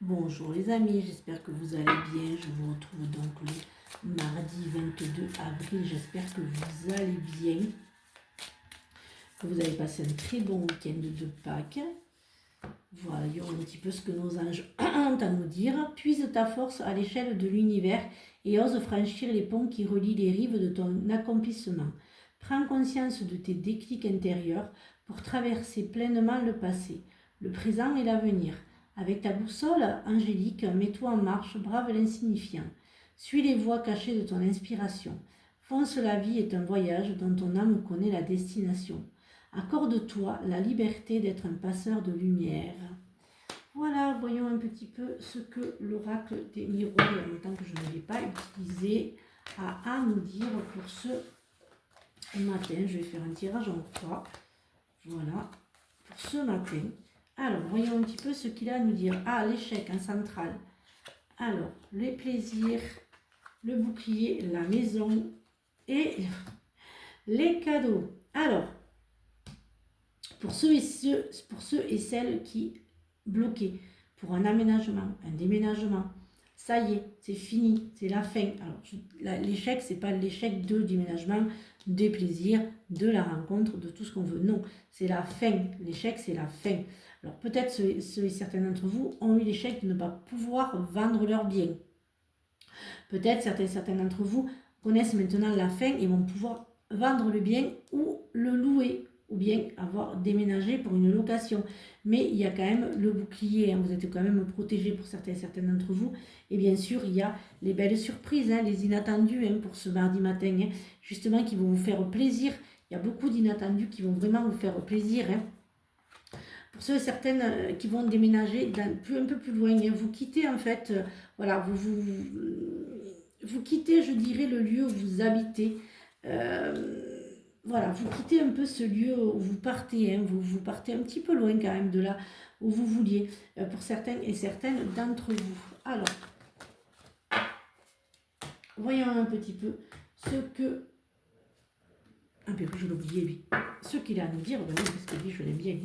Bonjour les amis, j'espère que vous allez bien. Je vous retrouve donc le mardi 22 avril. J'espère que vous allez bien, que vous avez passé un très bon week-end de Pâques. Voyons un petit peu ce que nos anges ont à nous dire. Puise ta force à l'échelle de l'univers et ose franchir les ponts qui relient les rives de ton accomplissement. Prends conscience de tes déclics intérieurs pour traverser pleinement le passé, le présent et l'avenir. Avec ta boussole angélique, mets-toi en marche, brave l'insignifiant. Suis les voies cachées de ton inspiration. Fonce, la vie est un voyage dont ton âme connaît la destination. Accorde-toi la liberté d'être un passeur de lumière. Voilà, voyons un petit peu ce que l'oracle des miroirs, il y a longtemps que je ne l'ai pas utilisé, a à nous dire pour ce matin. Je vais faire un tirage en croix. Voilà, pour ce matin. Alors, voyons un petit peu ce qu'il a à nous dire. Ah, l'échec en centrale. Alors, les plaisirs, le bouclier, la maison et les cadeaux. Alors, pour ceux et celles qui bloquaient pour un aménagement, un déménagement, ça y est, c'est fini, c'est la fin. Alors, l'échec, c'est pas l'échec de déménagement, des plaisirs, de la rencontre, de tout ce qu'on veut. Non, c'est la fin. L'échec, c'est la fin. Alors, peut-être ceux et certains d'entre vous ont eu l'échec de ne pas pouvoir vendre leurs biens. Peut-être certains d'entre vous connaissent maintenant la fin et vont pouvoir vendre le bien ou le louer, ou bien avoir déménagé pour une location. Mais il y a quand même le bouclier, hein, vous êtes quand même protégé pour certains d'entre vous. Et bien sûr, il y a les belles surprises, hein, les inattendus, hein, pour ce mardi matin, hein, justement, qui vont vous faire plaisir. Il y a beaucoup d'inattendus qui vont vraiment vous faire plaisir. Hein. Pour ceux et certaines qui vont déménager un peu plus loin, hein, vous quittez en fait, voilà, vous quittez, je dirais, le lieu où vous habitez. Voilà, vous quittez un peu ce lieu où vous partez, hein, vous partez un petit peu loin quand même de là où vous vouliez, pour certains et certaines d'entre vous. Alors, voyons un petit peu ce que... Un peu plus, je l'oubliais lui. Ce qu'il a à nous dire, ben oui, parce que lui, je l'aime bien.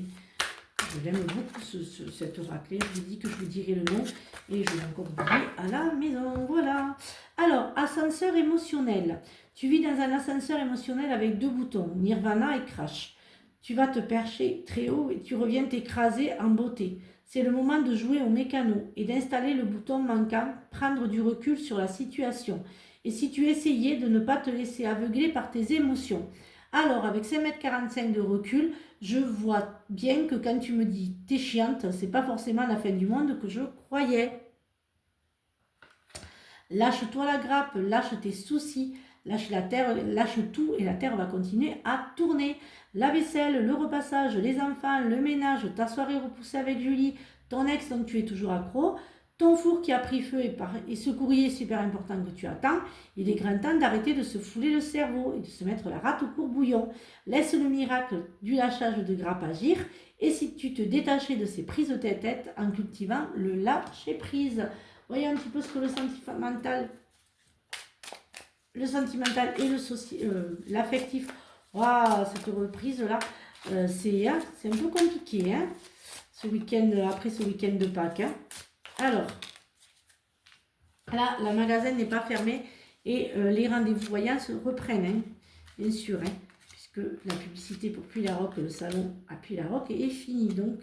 Je l'aime beaucoup, cet oracle. Je vous dis que je vous dirai le nom et je l'ai encore oublié à la maison. Voilà. Alors, ascenseur émotionnel. Tu vis dans un ascenseur émotionnel avec deux boutons, Nirvana et Crash. Tu vas te percher très haut et tu reviens t'écraser en beauté. C'est le moment de jouer au mécano et d'installer le bouton manquant, prendre du recul sur la situation. Et si tu essayais de ne pas te laisser aveugler par tes émotions. Alors, avec 5,45 m de recul, je vois bien que quand tu me dis t'es chiante, c'est pas forcément la fin du monde que je croyais. Lâche-toi la grappe, lâche tes soucis, lâche la terre, lâche tout et la terre va continuer à tourner. La vaisselle, le repassage, les enfants, le ménage, ta soirée repoussée avec Julie, ton ex dont tu es toujours accro, ton four qui a pris feu et ce courrier super important que tu attends, il est grand temps d'arrêter de se fouler le cerveau et de se mettre la rate au courbouillon. Laisse le miracle du lâchage de grappe agir et si tu te détachais de ces prises de tête en cultivant le lâcher prise. Voyez un petit peu ce que le sentimental et l'affectif. Waouh, cette reprise-là, c'est un peu compliqué, hein, ce week-end, après ce week-end de Pâques. Hein. Alors, là, le magasin n'est pas fermé et les rendez-vous voyants se reprennent, hein, bien sûr, hein, puisque la publicité pour Puy-la-Roque, le salon à Puy-la-Roque est finie. Donc,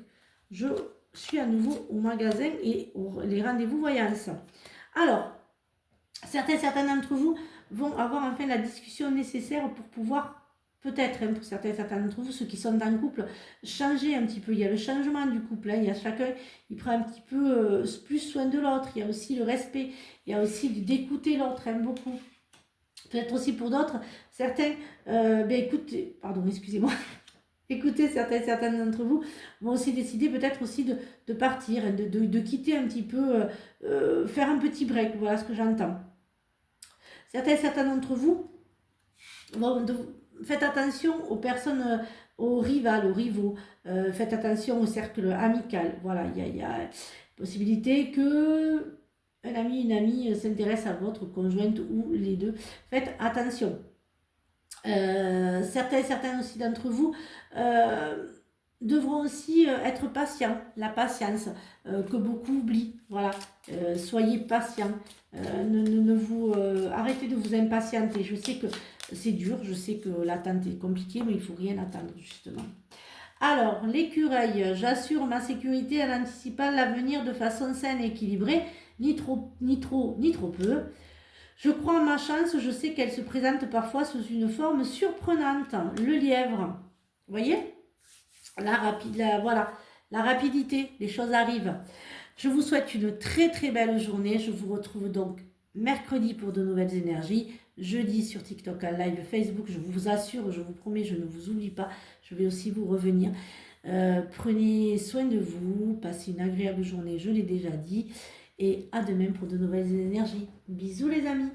je suis à nouveau au magasin et les rendez-vous voyance. Alors, certains d'entre vous vont avoir enfin la discussion nécessaire pour pouvoir, peut-être, hein, pour certains d'entre vous, ceux qui sont en couple, changer un petit peu. Il y a le changement du couple, hein, il y a chacun, il prend un petit peu plus soin de l'autre. Il y a aussi le respect, il y a aussi d'écouter l'autre, hein, beaucoup. Peut-être aussi pour d'autres, certains, écoutez, pardon, excusez-moi. Écoutez, certains d'entre vous vont aussi décider peut-être aussi de partir, de quitter un petit peu, faire un petit break, voilà ce que j'entends. Certains d'entre vous, faites attention aux personnes, aux rivales, aux rivaux, faites attention au cercle amical, voilà, il y a possibilité que un ami, une amie s'intéresse à votre conjointe ou les deux, faites attention. Certains aussi d'entre vous devront aussi être patients, la patience que beaucoup oublient. Voilà, soyez patient. Arrêtez de vous impatienter. Je sais que c'est dur, je sais que l'attente est compliquée, mais il ne faut rien attendre, justement. Alors, l'écureuil, j'assure ma sécurité en anticipant l'avenir de façon saine et équilibrée, ni trop peu. Je crois en ma chance, je sais qu'elle se présente parfois sous une forme surprenante. Le lièvre, vous voyez, voilà, la rapidité, les choses arrivent. Je vous souhaite une très très belle journée. Je vous retrouve donc mercredi pour de nouvelles énergies, jeudi sur TikTok en live, Facebook. Je vous assure, je vous promets, je ne vous oublie pas. Je vais aussi vous revenir. Prenez soin de vous, passez une agréable journée, je l'ai déjà dit. Et à demain pour de nouvelles énergies. Bisous les amis.